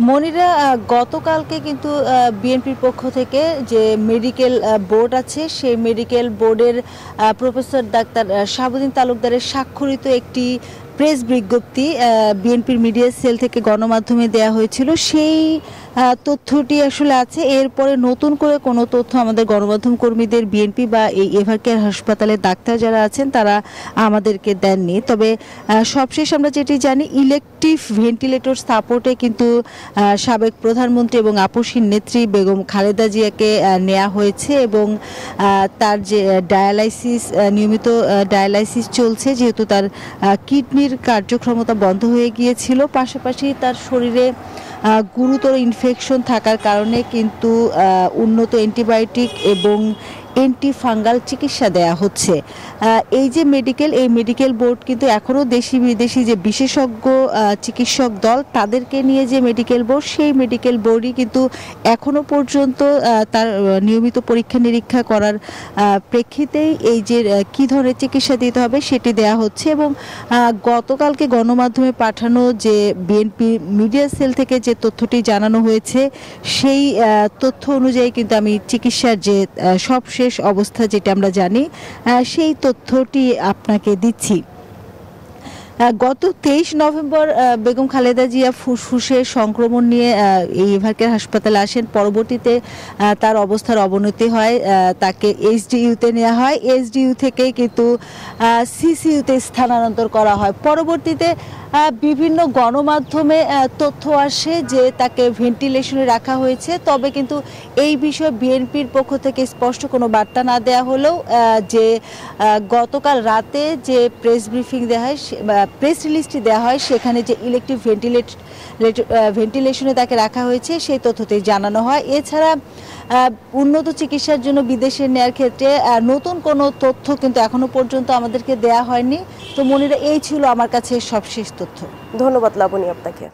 মনিরা, গতকালকে কিন্তু বিএনপির পক্ষ থেকে যে মেডিকেল বোর্ড আছে সেই মেডিকেল বোর্ডের প্রফেসর ডাক্তার শাহাবুদ্দিন তালুকদারের স্বাক্ষরিত একটি প্রেস বিজ্ঞপ্তি বিএনপির মিডিয়া সেল থেকে গণমাধ্যমে দেয়া হয়েছিল। সেই তথ্যটি আসলে আছে। এরপরে নতুন করে কোনো তথ্য আমাদের গণমাধ্যম কর্মীদের বিএনপি বা এই এভারকেয়ার হাসপাতালের ডাক্তার যারা আছেন তারা আমাদেরকে দেননি। তবে সবশেষ আমরা যেটি জানি, ইলেকটিভ ভেন্টিলেটর সাপোর্টে কিন্তু সাবেক প্রধানমন্ত্রী এবং আপসহীন নেত্রী বেগম খালেদা জিয়াকে নেওয়া হয়েছে এবং তার যে ডায়ালাইসিস, নিয়মিত ডায়ালাইসিস চলছে, যেহেতু তার কিডনির কার্যক্ষমতা বন্ধ হয়ে গিয়েছিল। পাশাপাশি তার শরীরে গুরুতর ইনফেকশন থাকার কারণে কিন্তু উন্নত অ্যান্টিবায়োটিক এবং অ্যান্টিফাঙ্গাল চিকিৎসা দেয়া হচ্ছে। এই যে এই মেডিকেল বোর্ড কিন্তু এখনও দেশি বিদেশি যে বিশেষজ্ঞ চিকিৎসক দল তাদেরকে নিয়ে যে মেডিকেল বোর্ড, সেই মেডিকেল বোর্ডই কিন্তু এখনও পর্যন্ত তার নিয়মিত পরীক্ষা নিরীক্ষা করার প্রেক্ষিতেই এই যে কী ধরনের চিকিৎসা দিতে হবে সেটি দেয়া হচ্ছে। এবং গতকালকে গণমাধ্যমে পাঠানো যে বিএনপি মিডিয়া সেল থেকে যে তথ্যটি জানানো হয়েছে, সেই তথ্য অনুযায়ী কিন্তু আমি চিকিৎসার যে সবশেষ অবস্থা যেটা আমরা জানি সেই তথ্যটি আপনাকে দিচ্ছি। গত 23 নভেম্বর বেগম খালেদা জিয়া ফুসফুসের সংক্রমণ নিয়ে এই এভারকেয়ার হাসপাতালে আসেন। পরবর্তীতে তার অবস্থার অবনতি হয়, তাকে এইচডিইউতে নেওয়া হয়। এইচডিইউ থেকেই কিন্তু সিসিইউতে স্থানান্তর করা হয়। পরবর্তীতে বিভিন্ন গণমাধ্যমে তথ্য আসে যে তাকে ভেন্টিলেশনে রাখা হয়েছে। তবে কিন্তু এই বিষয়ে বিএনপির পক্ষ থেকে স্পষ্ট কোনো বার্তা না দেওয়া হলেও যে গতকাল রাতে যে প্রেস ব্রিফিং দেওয়া হয়, প্রেস রিলিজটি দেওয়া হয়, সেখানে যে ইলেকটিভ ভেন্টিলেশনে তাকে রাখা হয়েছে সেই তথ্যটি জানানো হয়। এছাড়া উন্নত চিকিৎসার জন্য বিদেশে নেওয়ার ক্ষেত্রে নতুন কোনো তথ্য কিন্তু এখনো পর্যন্ত আমাদেরকে দেয়া হয়নি। তো মনিরা, এই ছিল আমার কাছে সবশেষ তথ্য। ধন্যবাদ লাবণী আপনাকে।